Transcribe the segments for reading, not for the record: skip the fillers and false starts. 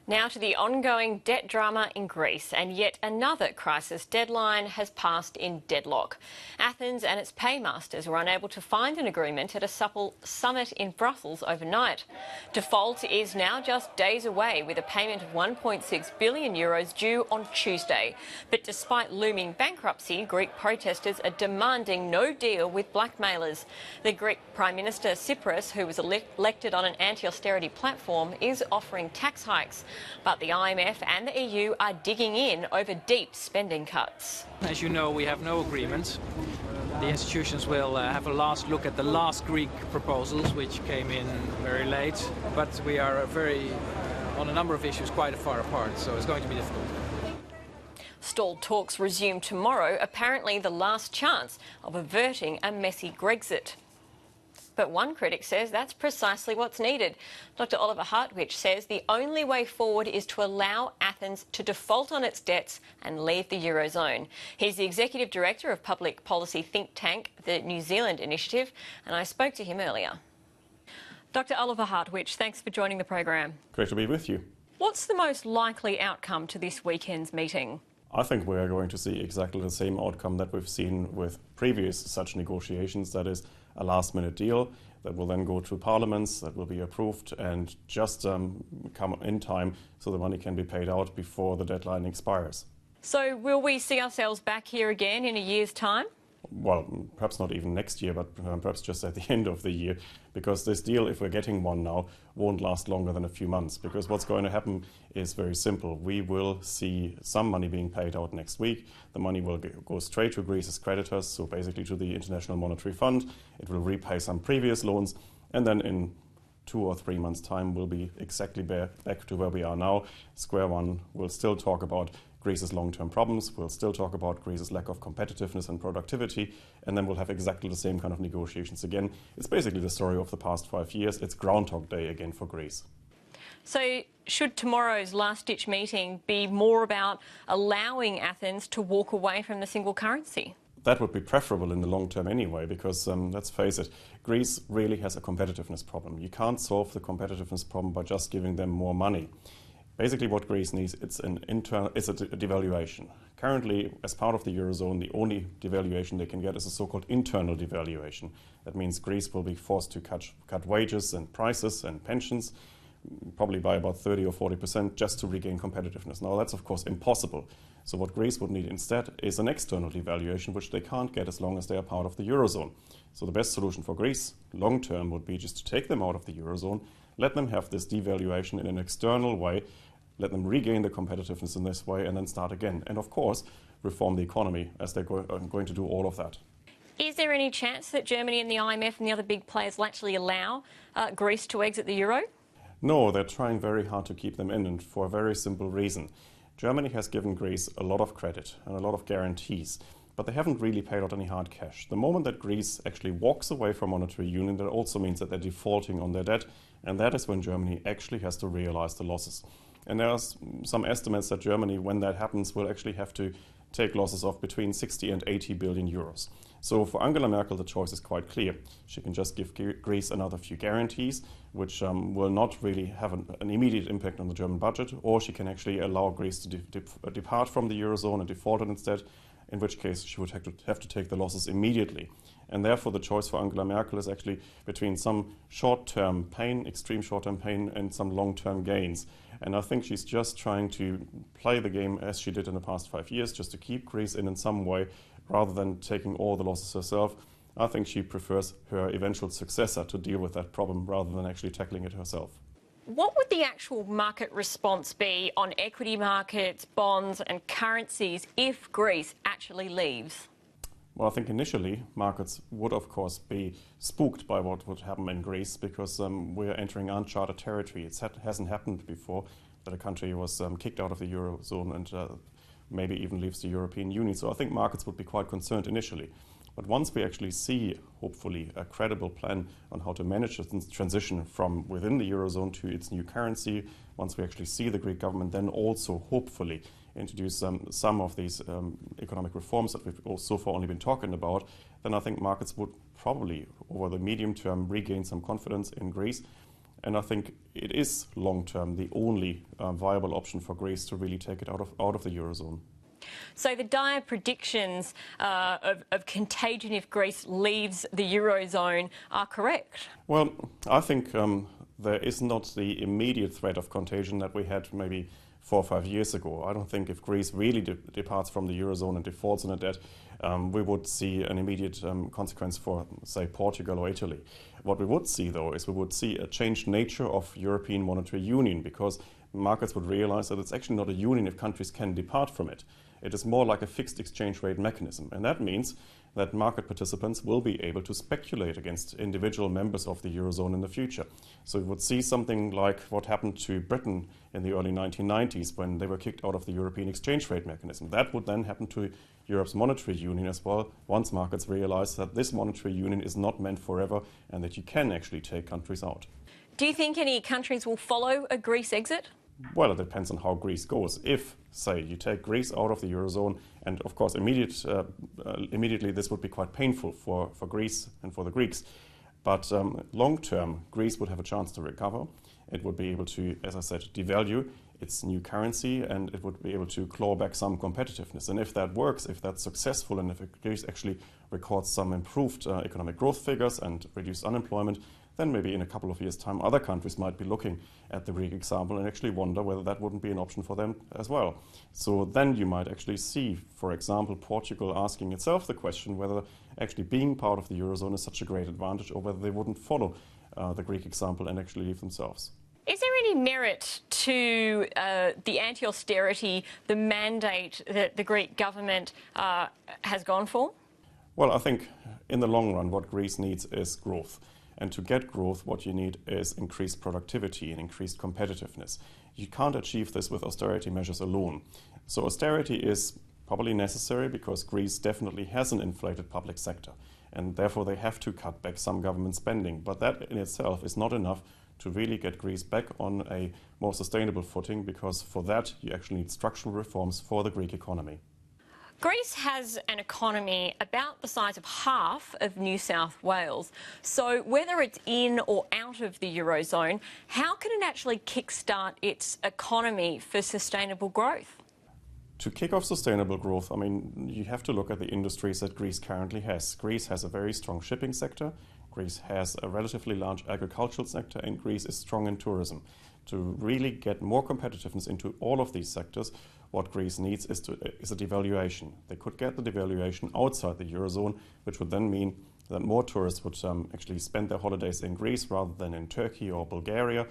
Now to the ongoing debt drama in Greece, and yet another crisis deadline has passed in deadlock. Athens and its paymasters were unable to find an agreement at a supple summit in Brussels overnight. Default is now just days away, with a payment of €1.6 billion due on Tuesday. But despite looming bankruptcy, Greek protesters are demanding no deal with blackmailers. The Greek Prime Minister Tsipras, who was elected on an anti-austerity platform, is offering tax hikes. But the IMF and the EU are digging in over deep spending cuts. As you know, we have no agreement. The institutions will have a last look at the last Greek proposals, which came in very late. But we are on a number of issues, quite far apart, so it's going to be difficult. Stalled talks resume tomorrow, apparently the last chance of averting a messy Grexit. But one critic says that's precisely what's needed. Dr. Oliver Hartwich says the only way forward is to allow Athens to default on its debts and leave the Eurozone. He's the Executive Director of public policy think tank, the New Zealand Initiative, and I spoke to him earlier. Dr. Oliver Hartwich, thanks for joining the program. Great to be with you. What's the most likely outcome to this weekend's meeting? I think we are going to see exactly the same outcome that we've seen with previous such negotiations, that is a last-minute deal that will then go to parliaments, that will be approved and just come in time so the money can be paid out before the deadline expires. So will we see ourselves back here again in a year's time? Well, perhaps not even next year, but perhaps just at the end of the year, because this deal, if we're getting one now, won't last longer than a few months, because what's going to happen is very simple. We will see some money being paid out next week. The money will go straight to Greece's creditors, so basically to the International Monetary Fund. It will repay some previous loans, and then in 2 or 3 months' time we'll be exactly back to where we are now. Square one. We'll still talk about Greece's long-term problems, we'll still talk about Greece's lack of competitiveness and productivity, and then we'll have exactly the same kind of negotiations again. It's basically the story of the past 5 years. It's Groundhog Day again for Greece. So should tomorrow's last-ditch meeting be more about allowing Athens to walk away from the single currency? That would be preferable in the long term anyway, because let's face it, Greece really has a competitiveness problem. You can't solve the competitiveness problem by just giving them more money. Basically what Greece needs, it's a devaluation. Currently, as part of the Eurozone, the only devaluation they can get is a so-called internal devaluation. That means Greece will be forced to cut wages and prices and pensions, probably by about 30 or 40% just to regain competitiveness. Now that's of course impossible. So what Greece would need instead is an external devaluation, which they can't get as long as they are part of the Eurozone. So the best solution for Greece, long term, would be just to take them out of the Eurozone, let them have this devaluation in an external way, let them regain the competitiveness in this way, and then start again. And of course, reform the economy, as they're going to do all of that. Is there any chance that Germany and the IMF and the other big players will actually allow Greece to exit the euro? No, they're trying very hard to keep them in, and for a very simple reason. Germany has given Greece a lot of credit and a lot of guarantees, but they haven't really paid out any hard cash. The moment that Greece actually walks away from monetary union, that also means that they're defaulting on their debt, and that is when Germany actually has to realize the losses. And there are some estimates that Germany, when that happens, will actually have to take losses of between 60 and 80 billion euros. So for Angela Merkel, the choice is quite clear. She can just give Greece another few guarantees, which will not really have an immediate impact on the German budget, or she can actually allow Greece to depart from the Eurozone and default on instead, in which case she would have to take the losses immediately. And therefore the choice for Angela Merkel is actually between some short-term pain, extreme short-term pain, and some long-term gains. And I think she's just trying to play the game as she did in the past 5 years, just to keep Greece in some way, rather than taking all the losses herself. I think she prefers her eventual successor to deal with that problem rather than actually tackling it herself. What would the actual market response be on equity markets, bonds and currencies if Greece actually leaves? Well, I think initially markets would of course be spooked by what would happen in Greece, because we're entering uncharted territory. It hasn't happened before that a country was kicked out of the Eurozone and maybe even leaves the European Union. So I think markets would be quite concerned initially. But once we actually see, hopefully, a credible plan on how to manage the transition from within the Eurozone to its new currency, once we actually see the Greek government then also, hopefully, introduce some of these economic reforms that we've so far only been talking about, then I think markets would probably, over the medium term, regain some confidence in Greece. And I think it is long-term the only viable option for Greece to really take it out of the Eurozone. So the dire predictions of contagion if Greece leaves the Eurozone are correct? Well, I think there is not the immediate threat of contagion that we had maybe 4 or 5 years ago. I don't think if Greece really departs from the Eurozone and defaults on a debt, we would see an immediate consequence for, say, Portugal or Italy. What we would see, though, is we would see a changed nature of European monetary union, because markets would realize that it's actually not a union if countries can depart from it. It is more like a fixed exchange rate mechanism. And that means that market participants will be able to speculate against individual members of the Eurozone in the future. So we would see something like what happened to Britain in the early 1990s when they were kicked out of the European exchange rate mechanism. That would then happen to Europe's monetary union as well, once markets realize that this monetary union is not meant forever and that you can actually take countries out. Do you think any countries will follow a Greece exit? Well, it depends on how Greece goes. If, say, you take Greece out of the Eurozone, and of course immediately this would be quite painful for Greece and for the Greeks. But long term, Greece would have a chance to recover. It would be able to, as I said, devalue its new currency, and it would be able to claw back some competitiveness. And if that works, if that's successful, and if Greece actually records some improved economic growth figures and reduced unemployment, then maybe in a couple of years' time other countries might be looking at the Greek example and actually wonder whether that wouldn't be an option for them as well. So then you might actually see, for example, Portugal asking itself the question whether actually being part of the Eurozone is such a great advantage, or whether they wouldn't follow the Greek example and actually leave themselves. Is there any merit to the anti-austerity, the mandate that the Greek government has gone for? Well, I think in the long run what Greece needs is growth. And to get growth, what you need is increased productivity and increased competitiveness. You can't achieve this with austerity measures alone. So austerity is probably necessary because Greece definitely has an inflated public sector, and therefore they have to cut back some government spending. But that in itself is not enough to really get Greece back on a more sustainable footing, because for that you actually need structural reforms for the Greek economy. Greece has an economy about the size of half of New South Wales. So whether it's in or out of the Eurozone, how can it actually kickstart its economy for sustainable growth? To kick off sustainable growth, I mean, you have to look at the industries that Greece currently has. Greece has a very strong shipping sector, Greece has a relatively large agricultural sector, and Greece is strong in tourism. To really get more competitiveness into all of these sectors, what Greece needs is a devaluation. They could get the devaluation outside the Eurozone, which would then mean that more tourists would actually spend their holidays in Greece rather than in Turkey or Bulgaria.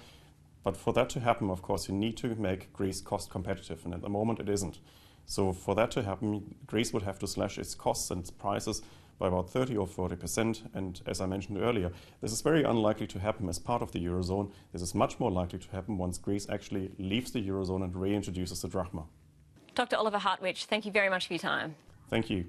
But for that to happen, of course, you need to make Greece cost competitive, and at the moment it isn't. So for that to happen, Greece would have to slash its costs and its prices by about 30 or 40%. And as I mentioned earlier, this is very unlikely to happen as part of the Eurozone. This is much more likely to happen once Greece actually leaves the Eurozone and reintroduces the drachma. Dr. Oliver Hartwich, thank you very much for your time. Thank you.